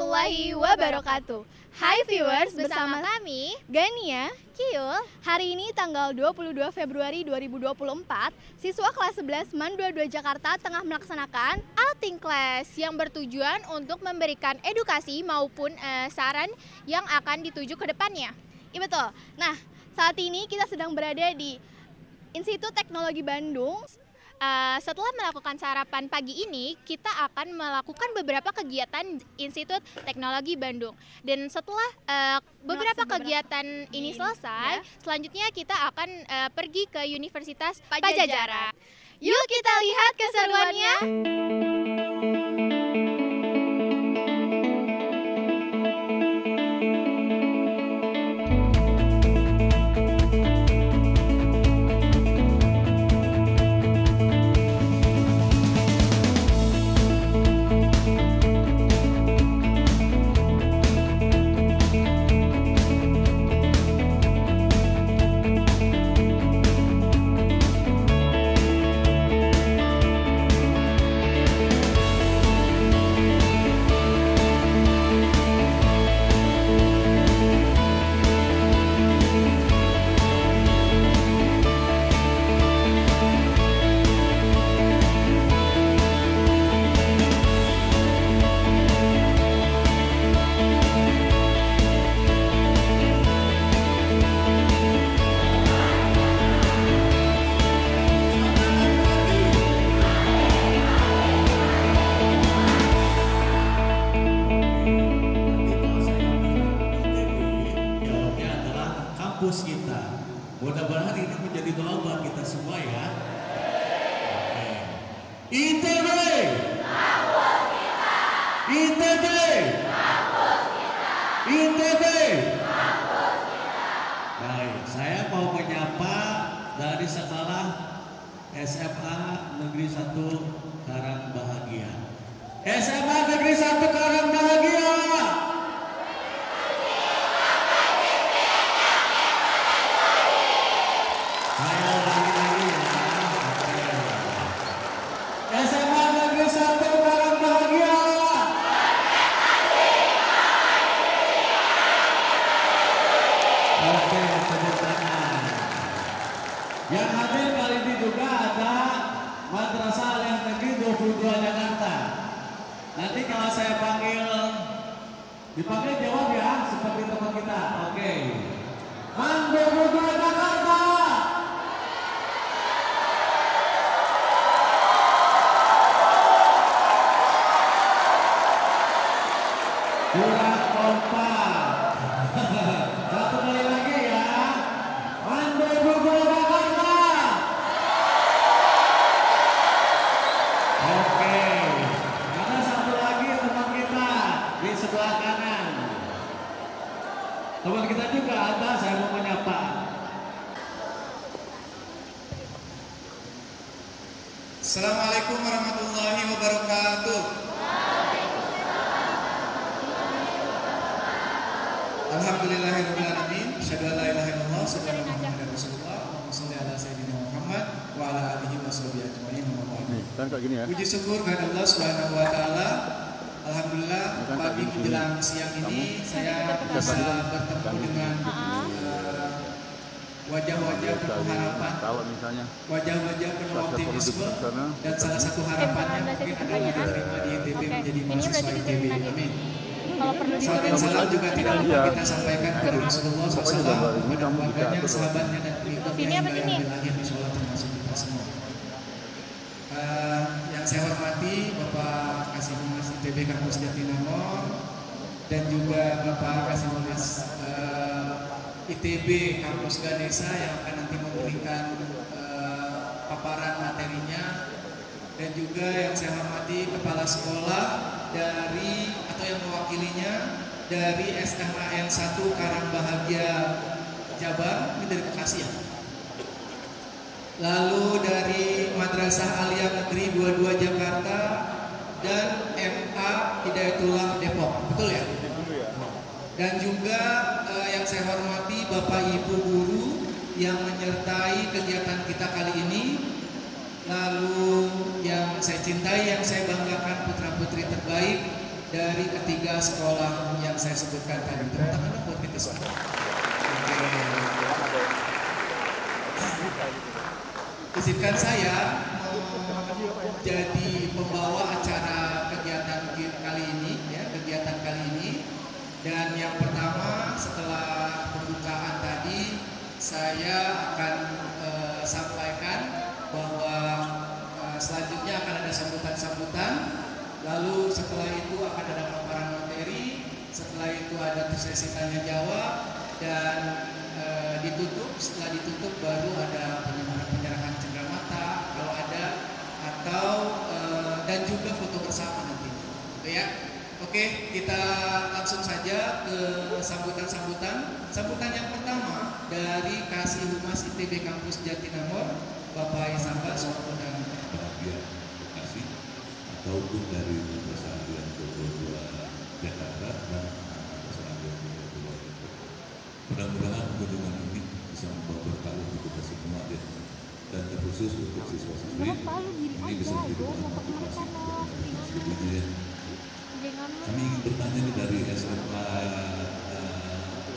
warahmatullahi wabarakatuh. Hai viewers, bersama kami Gania, Kiul. Hari ini tanggal 22 Februari 2024, siswa kelas 11 MAN 22 Jakarta tengah melaksanakan Outing Class yang bertujuan untuk memberikan edukasi maupun saran yang akan dituju ke depannya. Iya betul. Nah, saat ini kita sedang berada di Institut Teknologi Bandung. Setelah melakukan sarapan pagi ini, kita akan melakukan beberapa kegiatan Institut Teknologi Bandung. Dan setelah beberapa kegiatan ini selesai, selanjutnya kita akan pergi ke Universitas Pajajaran. Yuk kita lihat keseruannya. Kampus kita, mudah-mudahan ini menjadi doa buat kita semua ya. Oke. ITB, kampus kita. ITB, kampus kita. ITB, kampus kita. Baik, saya mau menyapa dari sekolah SMA Negeri 1 Karang Bahagia. SMA Negeri 1 Karang Bahagia. Saya lagi ya. SMA Negeri 1 Karang Bahagia. Oke, tepuk tangan. Yang hadir kali ini juga ada Madrasah Aliyah Negeri 22 Jakarta. Nanti kalau saya panggil, dipanggil jawab ya, seperti teman kita. Oke. MAN 22 Jakarta. Kurang kompak. Satu kali lagi ya. MAN 22 Jakarta. Oke. Ada satu lagi teman kita di sebelah kanan. Teman kita juga ada, saya mau menyapa. Assalamualaikum warahmatullahi wabarakatuh. Alhamdulillahirrahmanirrahim. Asyhadu an la ilaha illallah, asyhadu anna Muhammadar Rasulullah. Allahumma shalli ala sayyidina Muhammad wa ala alihi wa sahbihi ajmain. Puji syukur kepada Allah Subhanahu wa taala. Alhamdulillah pagi menjelang siang ini saya bisa bertemu dengan wajah-wajah penuh harapan, wajah-wajah penuh optimisme, dan salah satu harapannya mungkin adalah diterima di ITB menjadi mahasiswa ITB. Amin. Salam dan salam juga tidak lupa kita sampaikan kepada Rasulullah SAW, kepada keluarganya, sahabatnya, dan pengikutnya yang lahir di sholat termasuk kita semua. Yang saya hormati Bapak Kasih Humas ITB Kampus Jatinangor dan juga Bapak Kasih Humas ITB Kampus Ganesha yang akan nanti memberikan paparan materinya, dan juga yang saya hormati Kepala Sekolah dari atau yang mewakilinya dari SMAN 1 Karang Bahagia Jabar, ini dari Bekasi ya. Lalu dari Madrasah Aliyah Negeri 22 Jakarta dan MA Hidayatullah Depok, betul ya? Dan juga yang saya hormati Bapak Ibu guru yang menyertai kegiatan kita kali ini. Lalu yang saya cintai, yang saya banggakan putra-putri terbaik dari ketiga sekolah yang saya sebutkan tadi. Tepuk tangan dong buat kita semua. Izinkan saya jadi pembawa acara kegiatan kali ini, ya, kegiatan kali ini. Dan yang pertama setelah pembukaan tadi, saya akan sampaikan bahwa selanjutnya akan ada sambutan-sambutan. Lalu setelah itu akan ada paparan materi. Setelah itu ada sesi tanya jawab dan setelah ditutup baru ada penyerahan cenderamata kalau ada, atau dan juga foto bersama nanti. Oke ya. Oke, kita langsung saja ke sambutan-sambutan. Sambutan yang pertama dari Kasih Humas ITB Kampus Jatinangor, Bapak Isamba Sopo dan Bahagia Bekasi, ataupun dari Madrasah Alian 22 Jakarta dan Madrasah Alian 22 Depok. Mudah-mudahan kunjungan ini bisa membawa berkah untuk kita semua ya. Dan terkhusus untuk siswa-siswi ini bisa menjadi bahan motivasi untuk studinya ya. Kami ingin bertanya nih dari SMA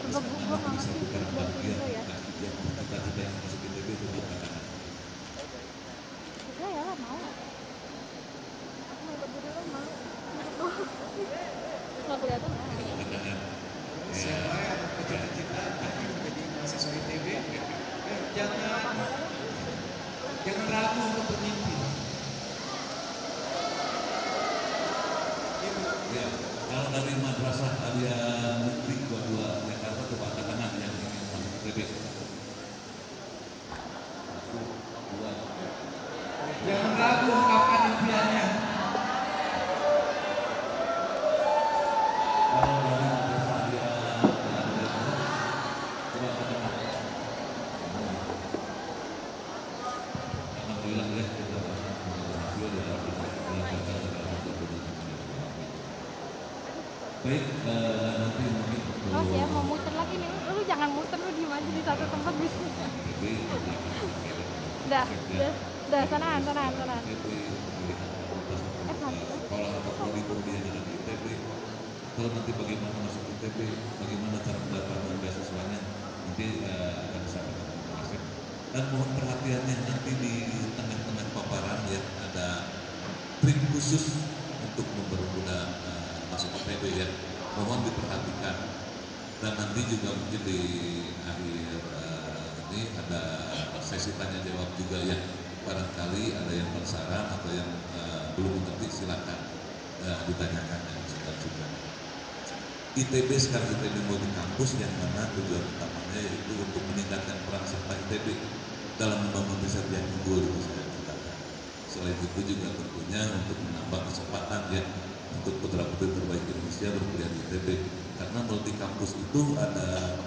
Negeri 1 Karangbahagia, yang cita-cita yang masuk ITB itu katakan. Ya lah mau. Nggak kelihatan. Siapa yang bercita-cita menjadi mahasiswa ITB? Jangan ragu untuk bermimpi. Ya, kalau dari Madrasah Alian Negeri 22 Jakarta coba angkat tangan yang ingin masuk ITB. Jangan ragu ungkapkan impiannya. Kalau dari Madrasah Alian coba angkat tangan. Alhamdulillah ya, kita berhasil dalam melakukan baik, nanti mungkin Awas ya, mau muter lagi nih. Lu jangan muter, lu diem aja di satu tempat bisa. Udah, sanaan. sekolah atau prodi dengan ITB, atau nanti bagaimana masuk ITB, bagaimana cara mendapatkan beasiswanya, nanti akan disampaikan oleh Pak Asep. Dan mohon perhatiannya nanti di tengah-tengah paparan ya ada trik khusus untuk mempermudah masuk ITB ya, mohon diperhatikan. Dan nanti juga mungkin di akhir ini ada sesi tanya jawab juga ya, barangkali ada yang penasaran atau yang belum mengerti silakan ditanyakan yang sudah. ITB sekarang ITB multi kampus yang mana tujuan utamanya yaitu untuk meningkatkan peran serta ITB dalam membangun riset yang unggul itu saya katakan. Selain itu juga tentunya untuk menambah kesempatan ya untuk putra-putri terbaik Indonesia berkuliah di ITB, karena multi kampus itu ada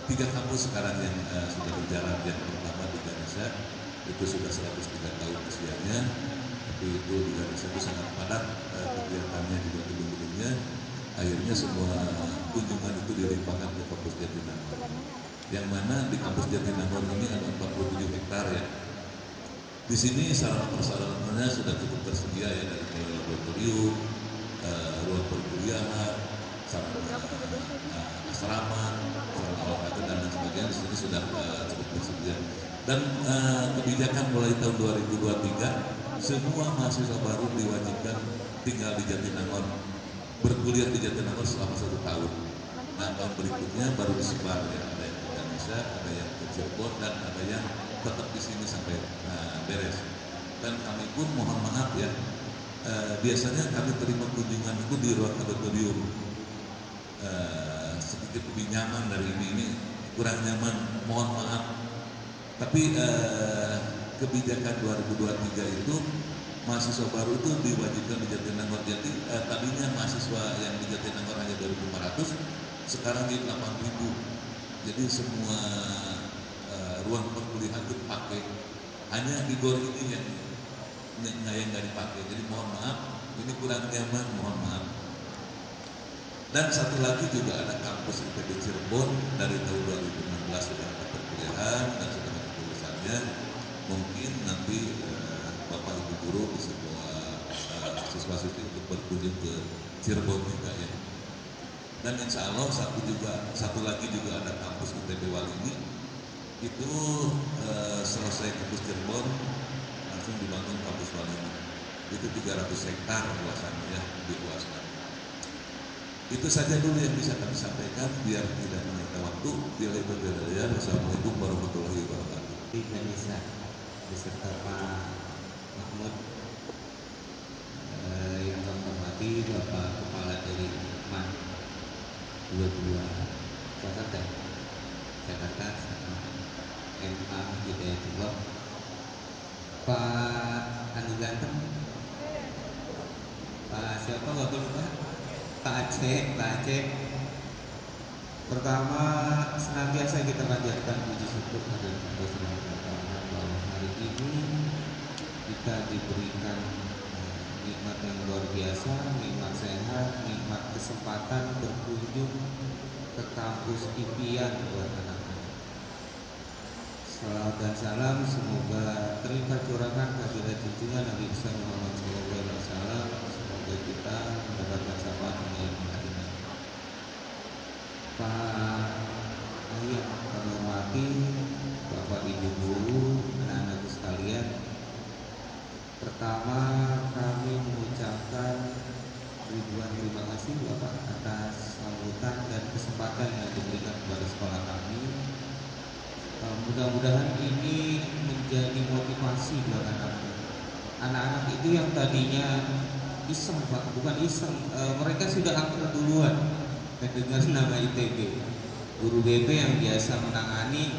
3 kampus sekarang yang sudah berjalan. Yang pertama di Ganesha itu sudah 103 tahun usianya, tapi itu di Ganesha itu sangat padat kegiatannya juga gedung-gedungnya. Akhirnya semua kunjungan itu dilimpahkan ke kampus Jatinangor, yang mana di kampus Jatinangor ini ada 47 hektar ya. Di sini sarana prasarananya sudah cukup tersedia ya, dari mulai laboratorium, ruang perkuliahan, sarana asrama, sarana olahraga dan lain sebagainya. Di sini sudah cukup tersedia. Dan kebijakan mulai tahun 2023 semua mahasiswa baru diwajibkan tinggal di Jatinangor, berkuliah di Jatinangor selama 1 tahun. Nah, tahun berikutnya baru disebar ya, ada yang ke Indonesia, ada yang ke Cirebon, dan ada yang tetap di sini sampai beres. Dan kami pun mohon maaf ya, biasanya kami terima kunjungan itu di ruang auditorium, sedikit lebih nyaman dari ini kurang nyaman, mohon maaf. Tapi kebijakan 2023 itu mahasiswa baru itu diwajibkan di Jatinangor. Jadi tadinya mahasiswa yang di Jatinangor hanya 2.500, sekarang jadi 8.000. Jadi semua ruang perkuliahan itu dipakai, hanya di GOR ini yang nggak dipakai. Jadi mohon maaf, ini kurang nyaman, mohon maaf. Dan satu lagi juga ada kampus ITB Cirebon, dari tahun 2016 sudah ada perkuliahan dan sudah ada tulisannya. Mungkin nanti Bapak Ibu guru di sebuah siswa-siswi untuk berkunjung ke Cirebon juga ya. Dan insya Allah satu lagi juga ada kampus ITB Waringin itu selesai kampus Cirebon langsung dibangun kampus Waringin. Itu 300 hektar luasannya ya, lebih luas lagi. Itu saja dulu yang bisa kami sampaikan biar tidak menyita waktu. Bila itu berada. Wassalamualaikum warahmatullahi wabarakatuh. Indonesia beserta Pak Mahmud, yang kami hormati Bapak Kepala dari MAN 22 Jakarta MA Hidayatullah, Pak Anu Ganteng, Pak siapa Bapak lupa, Pak Aceh. Pertama, senantiasa kita panjatkan puji syukur kepada Allah Subhanahu wa Ta'ala bahwa hari ini kita diberikan nikmat yang luar biasa, nikmat sehat, nikmat kesempatan berkunjung ke kampus impian buat anak-anak. Salawat dan salam semoga terlimpah curahkan kepada junjungan Nabi besar Muhammad SAW. Semoga kita mendapatkan syafaatnya yang mulia. Pak Ayah kami hormati, Bapak Ibu Guru, anak-anakku sekalian. Pertama kami mengucapkan ribuan terima kasih Bapak atas sambutan dan kesempatan yang diberikan kepada sekolah kami. Mudah-mudahan ini menjadi motivasi buat anak-anak itu yang tadinya iseng Pak, bukan iseng, mereka sudah akrab duluan mendengar nama ITB. Guru BP yang biasa menangani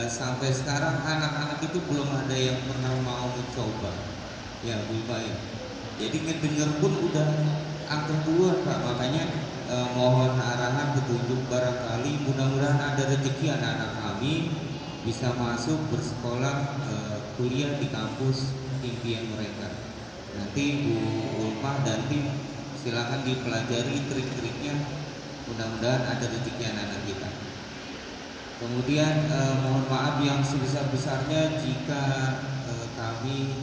sampai sekarang anak-anak itu belum ada yang pernah mau mencoba ya Bu Baik. Jadi ngedenger pun udah akrab duluan Pak. Makanya mohon arahan petunjuk, barangkali mudah-mudahan ada rezeki anak-anak kami bisa masuk bersekolah kuliah di kampus impian mereka. Nanti Bu Ulfa dan tim silakan dipelajari trik-triknya, mudah-mudahan ada rezeki anak-anak kita. Kemudian mohon maaf yang sebesar-besarnya jika kami,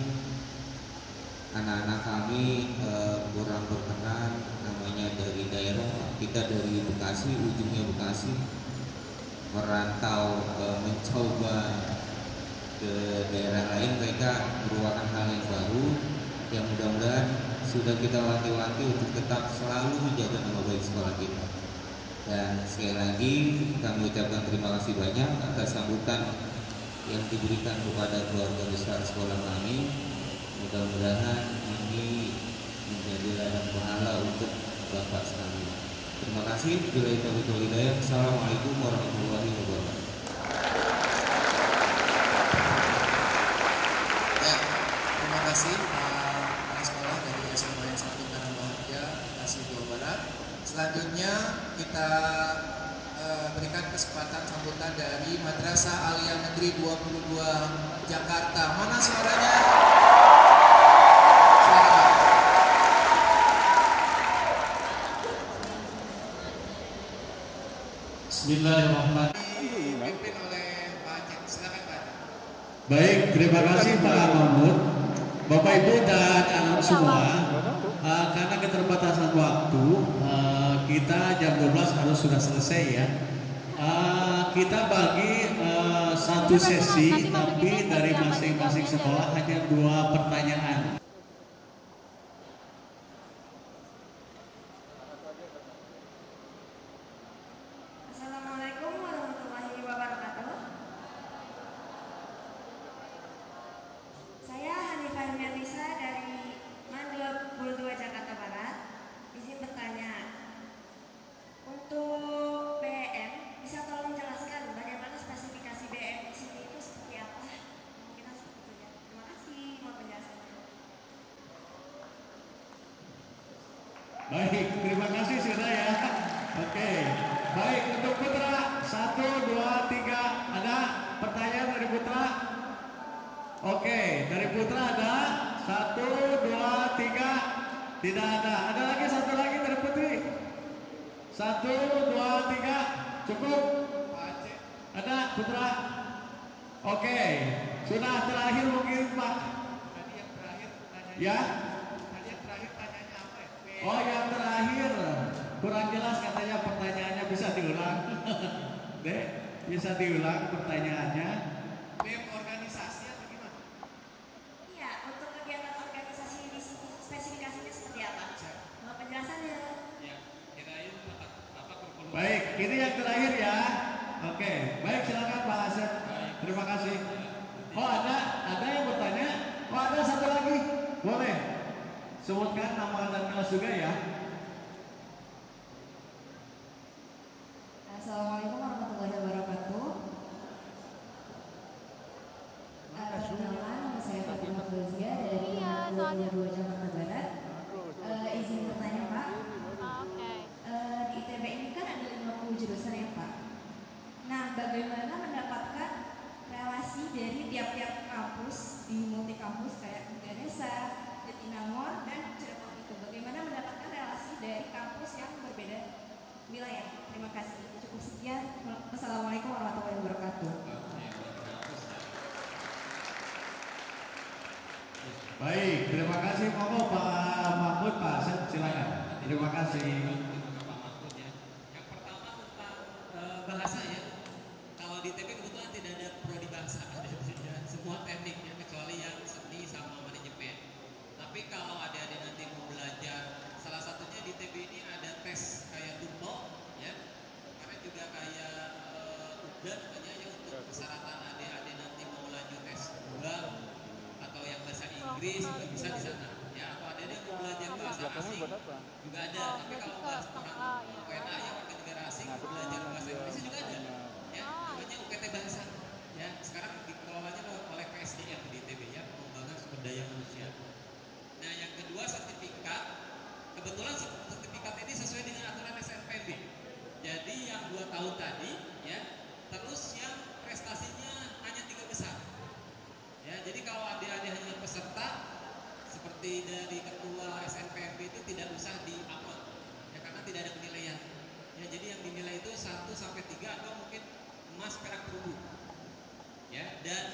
anak-anak kami kurang berkenan, namanya dari daerah, kita dari Bekasi, ujungnya Bekasi, merantau mencoba ke daerah lain, mereka merupakan hal yang baru yang mudah-mudahan sudah kita wanti-wanti untuk tetap selalu menjaga nama baik sekolah kita. Dan sekali lagi kami ucapkan terima kasih banyak atas sambutan yang diberikan kepada keluarga besar sekolah kami. Mudah-mudahan ini menjadi ladang pahala untuk Bapak sekalian. Terima kasih. Bila itu hidayah. Assalamualaikum warahmatullahi wabarakatuh. Ya, terima kasih Pak Sekolah dari SMA yang 1 Karang Bahagia, Bekasi, Jawa Barat. Selanjutnya kita berikan kesempatan sambutan dari Madrasah Aliyah Negeri 22 Jakarta. Mana suaranya? Bismillahirrahmanirrahim. Dipimpin oleh Pak Aceh. Silakan Pak. Baik, terima kasih Pak Mahmud. Bapak Ibu dan anak semua, karena keterbatasan waktu, kita jam 12 harus sudah selesai ya. Kita bagi satu sesi, tapi dari masing-masing sekolah hanya 2 pertanyaan. Assalamualaikum warahmatullahi wabarakatuh. Saya Hanifah Melisa dari MAN 22 Jakarta Barat. Izin bertanya, untuk BM bisa tolong jelaskan bagaimana spesifikasi BM di sini itu seperti apa? Mungkin seperti itu ya. Terima kasih, mohon penjelasannya. Baik, terima kasih sudah ya. Oke, baik untuk Putra 1, 2, 3 ada pertanyaan dari Putra? Oke, dari Putra ada 1, 2, 3 tidak ada. Ada lagi satu lagi dari Putri? 1, 2, 3 cukup? Ada Putra? Oke, sudah terakhir mungkin Pak. Ya, Oh yang terakhir, kurang jelas katanya pertanyaannya bisa diulang. Dek, bisa diulang pertanyaannya. BEM organisasi atau gimana? Iya, untuk kegiatan organisasi di sini spesifikasinya seperti apa? Mau penjelasannya? Ya, kirain apa kurikulum. Baik, ini yang terakhir ya. Oke, baik silakan Pak Asep. Terima kasih. Oh ada yang bertanya? Oh ada satu lagi, boleh. Sebutkan nama dan kelas juga ya. Assalamualaikum warahmatullahi wabarakatuh. Perkenalkan, nama saya Fatimah Fauzia dari 22 Jakarta Barat. Izin bertanya Pak. Di ITB ini kan ada 50 jurusan ya Pak. Nah, bagaimana mendapatkan relasi dari tiap-tiap kampus di multi kampus kayak Ganesha, Jatinangor, dan Cirebon itu? Bagaimana mendapatkan relasi dari kampus yang berbeda wilayah? Terima kasih. Cukup sekian. Wassalamualaikum warahmatullahi wabarakatuh. Baik, terima kasih. Monggo Pak Mahmud, Pak Asep, silakan. Terima kasih. Yang pertama tentang bahasa ya. Kalau di TP kebetulan tidak ada prodi bahasa, ada semua teknik ya, kecuali yang seni sama manajemen. Tapi kalau adik-adik nanti mau belajar, salah satunya di TP ini ada tes kayak TUMO ya, karena juga kayak UGA namanya ya, untuk persyaratan adik-adik nanti mau lanjut S2 atau yang bahasa Inggris juga bisa di sana ya, atau adik-adik mau belajar bahasa asing juga ada. Tapi kalau bahasa orang WNA yang warga negara asing belajar bahasa Inggris juga ada ya, namanya UKT bahasa ya. Sekarang dikelolanya oleh PSDM di ITB ya, pengembangan sumber daya manusia. Nah yang kedua sertifikat, kebetulan sertifikat ini sesuai dengan aturan SNPB. Jadi yang 2 tahun tadi ya, terus yang prestasinya hanya 3 besar ya. Jadi kalau adik-adik hanya peserta seperti dari ketua SNPB itu tidak usah di-upload ya, karena tidak ada penilaian ya. Jadi yang dinilai itu 1 sampai 3 atau mungkin emas, perak, perunggu ya. Dan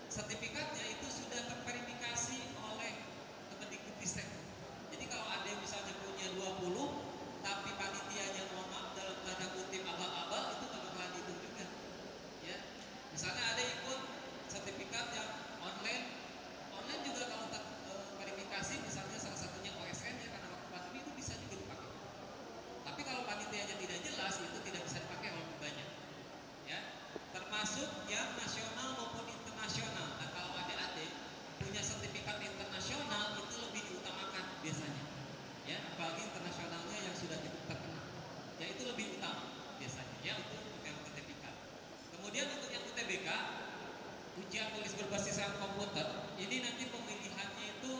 sertifikatnya itu sudah terverifikasi oleh Kemendikbudristek. Jadi kalau ada yang misalnya punya 20 tapi panitianya mohon maaf dalam tanda kutip abal-abal, itu nggak bakalan dihitung juga ya. Misalnya ada ikut sertifikat yang online juga kalau verifikasi misalnya salah satunya OSN ya, karena waktu pandemi itu bisa juga dipakai. Tapi kalau panitianya tidak jelas itu tidak bisa dipakai walaupun banyak ya. Termasuk yang nasional maupun internasional. Nah kalau adik-adik punya sertifikat internasional itu lebih diutamakan biasanya ya, apalagi internasionalnya yang sudah cukup terkenal ya, itu lebih utama biasanya ya untuk yang sertifikat. Kemudian untuk yang UTBK, ujian tulis berbasis komputer, ini nanti pemilihannya itu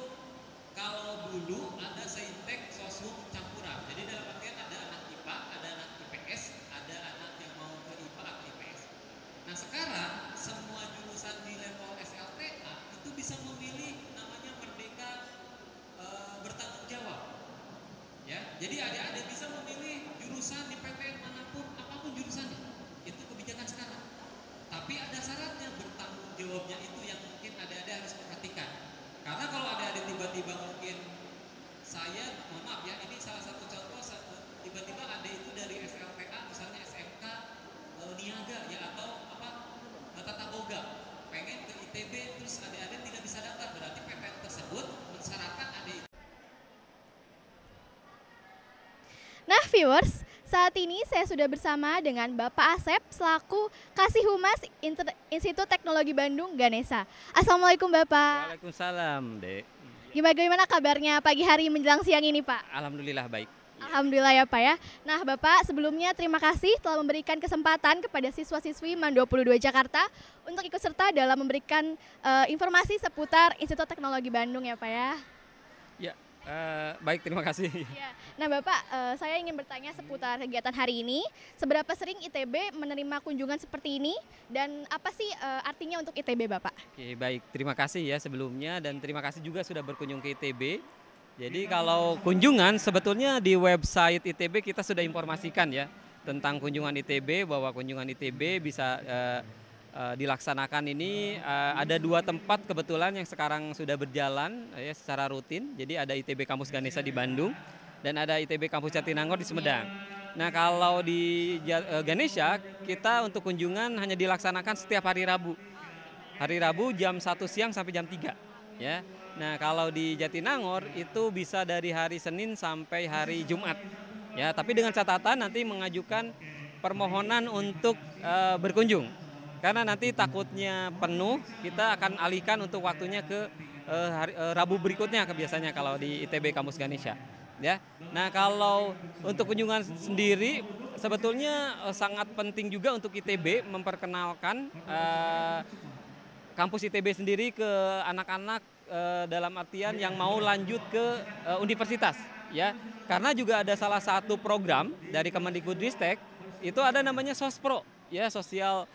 kalau dulu ada saintek, soshum, campuran. Jadi dalam artian ada anak IPA, ada anak IPS, ada anak yang mau ke IPA atau IPS. Nah sekarang semua jurusan di level SLTA itu bisa memilih namanya merdeka bertanggung jawab ya. Jadi adik-adik bisa memilih jurusan di PTN manapun, apapun jurusannya. Itu kebijakan sekarang. Tapi ada syaratnya, bertanggung jawabnya itu yang mungkin adik-adik harus perhatikan. Karena kalau adik-adik tiba-tiba mungkin saya, mohon maaf ya, ini salah satu contoh, tiba-tiba ada itu dari SLTA, misalnya SMK Niaga ya, atau apa Tata Boga, pengen ke ITB, terus adik-adik tidak bisa daftar, berarti PTN tersebut mensyaratkan adik. Nah viewers, saat ini saya sudah bersama dengan Bapak Asep selaku Kasih Humas Institut Teknologi Bandung Ganesha. Assalamualaikum Bapak. Waalaikumsalam Dek. Bagaimana kabarnya pagi hari menjelang siang ini Pak? Alhamdulillah baik. Alhamdulillah ya Pak ya. Nah Bapak, sebelumnya terima kasih telah memberikan kesempatan kepada siswa-siswi MAN 22 Jakarta untuk ikut serta dalam memberikan informasi seputar Institut Teknologi Bandung ya Pak ya. Ya, baik terima kasih. Ya. Nah Bapak, saya ingin bertanya seputar kegiatan hari ini. Seberapa sering ITB menerima kunjungan seperti ini dan apa sih artinya untuk ITB Bapak? Oke, baik terima kasih ya sebelumnya, dan terima kasih juga sudah berkunjung ke ITB. Jadi kalau kunjungan sebetulnya di website ITB kita sudah informasikan ya tentang kunjungan ITB, bahwa kunjungan ITB bisa dilaksanakan ini ada 2 tempat kebetulan yang sekarang sudah berjalan ya secara rutin. Jadi ada ITB Kampus Ganesha di Bandung dan ada ITB Kampus Jatinangor di Sumedang. Nah, kalau di Ganesha kita untuk kunjungan hanya dilaksanakan setiap hari Rabu. Hari Rabu jam 1 siang sampai jam 3 ya. Nah, kalau di Jatinangor itu bisa dari hari Senin sampai hari Jumat. Ya, tapi dengan catatan nanti mengajukan permohonan untuk berkunjung. Karena nanti takutnya penuh, kita akan alihkan untuk waktunya ke Rabu berikutnya biasanya kalau di ITB Kampus Ganesha. Ya. Nah, kalau untuk kunjungan sendiri sebetulnya sangat penting juga untuk ITB memperkenalkan kampus ITB sendiri ke anak-anak dalam artian yang mau lanjut ke universitas, ya. Karena juga ada salah satu program dari Kemendikbudristek itu ada namanya Sospro, ya, sosial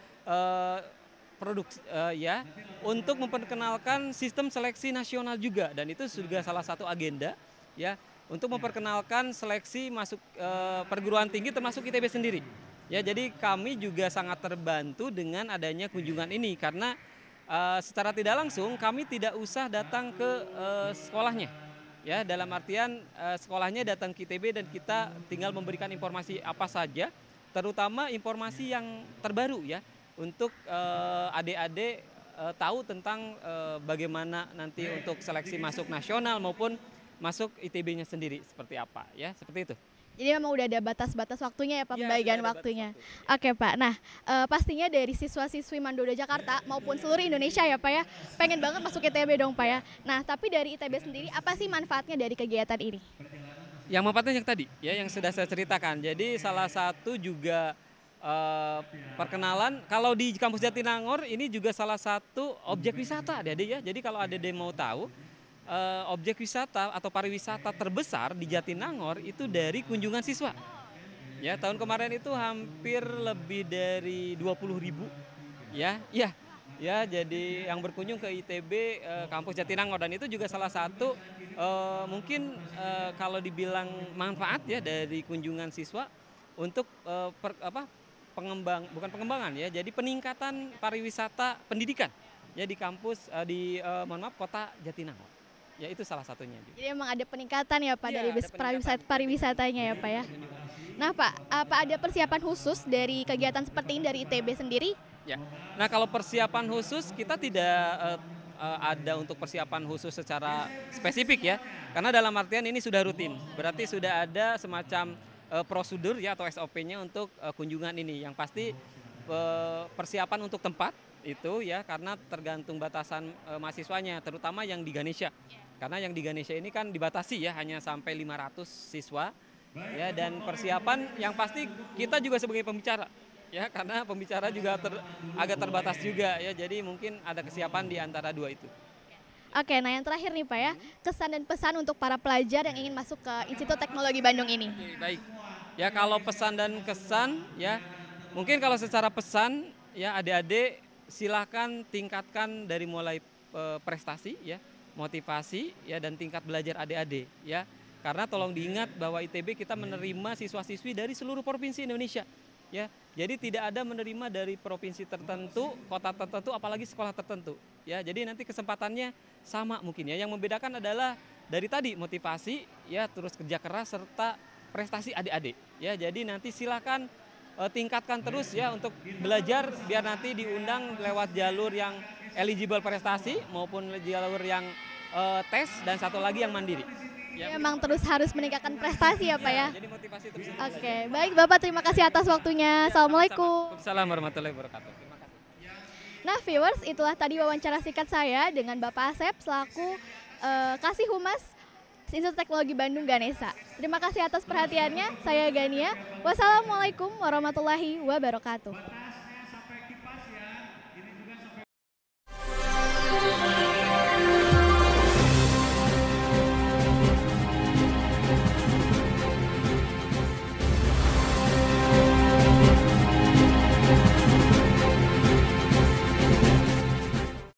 produk, ya, untuk memperkenalkan sistem seleksi nasional juga, dan itu juga salah satu agenda, ya, untuk memperkenalkan seleksi masuk perguruan tinggi termasuk ITB sendiri. Ya, jadi kami juga sangat terbantu dengan adanya kunjungan ini karena secara tidak langsung kami tidak usah datang ke sekolahnya. Ya, dalam artian sekolahnya datang ke ITB dan kita tinggal memberikan informasi apa saja, terutama informasi yang terbaru ya, untuk adik-adik tahu tentang bagaimana nanti untuk seleksi masuk nasional maupun masuk ITB-nya sendiri seperti apa ya, seperti itu. Jadi memang udah ada batas-batas waktunya ya Pak, pembagian waktunya. Oke Pak, nah pastinya dari siswa-siswi Mandoda Jakarta maupun seluruh Indonesia ya Pak ya, pengen banget masuk ITB dong Pak ya. Nah tapi dari ITB sendiri apa sih manfaatnya dari kegiatan ini? Yang manfaatnya yang tadi ya, yang sudah saya ceritakan. Jadi salah satu juga perkenalan, kalau di Kampus Jatinangor ini juga salah satu objek wisata adik-adik ya. Jadi kalau adik-adik mau tahu, objek wisata atau pariwisata terbesar di Jatinangor itu dari kunjungan siswa. Ya, tahun kemarin itu hampir lebih dari 20.000 ya. Ya, jadi yang berkunjung ke ITB Kampus Jatinangor, dan itu juga salah satu mungkin kalau dibilang manfaat ya dari kunjungan siswa untuk bukan pengembangan ya. Jadi peningkatan pariwisata pendidikan ya di kampus kota Jatinangor. Ya, itu salah satunya. Jadi emang ada peningkatan ya Pak dari pariwisatanya ya Pak ya. Nah Pak, apa ada persiapan khusus dari kegiatan seperti ini dari ITB sendiri? Ya. Nah, kalau persiapan khusus kita tidak ada untuk persiapan khusus secara spesifik ya. Karena dalam artian ini sudah rutin. Berarti sudah ada semacam prosedur ya atau SOP-nya untuk kunjungan ini. Yang pasti persiapan untuk tempat itu ya, karena tergantung batasan mahasiswanya, terutama yang di Ganesha. Karena yang di Ganesha ini kan dibatasi ya, hanya sampai 500 siswa ya, dan persiapan yang pasti kita juga sebagai pembicara ya, karena pembicara juga agak terbatas juga ya, jadi mungkin ada kesiapan di antara dua itu. Oke, nah yang terakhir nih Pak ya, kesan dan pesan untuk para pelajar yang ingin masuk ke Institut Teknologi Bandung ini. Baik, ya kalau pesan dan kesan ya, mungkin kalau secara pesan ya adik-adik silakan tingkatkan dari mulai prestasi ya, motivasi ya, dan tingkat belajar adik-adik ya. Karena tolong diingat bahwa ITB kita menerima siswa-siswi dari seluruh provinsi Indonesia ya. Jadi tidak ada menerima dari provinsi tertentu, kota tertentu, apalagi sekolah tertentu ya. Jadi nanti kesempatannya sama mungkin ya. Yang membedakan adalah dari tadi motivasi ya, terus kerja keras serta prestasi adik-adik ya. Jadi nanti silakan tingkatkan terus ya untuk belajar, biar nanti diundang lewat jalur yang eligible prestasi maupun jalur yang tes, dan satu lagi yang mandiri. Ya. Emang terus harus meningkatkan prestasi ya Pak ya. Jadi motivasi terus. Oke, baik Bapak, terima kasih atas waktunya. Assalamualaikum. Assalamualaikum warahmatullahi wabarakatuh. Terima kasih. Nah viewers, itulah tadi wawancara singkat saya dengan Bapak Asep selaku Kasih Humas Institut Teknologi Bandung Ganesha. Terima kasih atas perhatiannya. Saya Gania. Wassalamualaikum warahmatullahi wabarakatuh.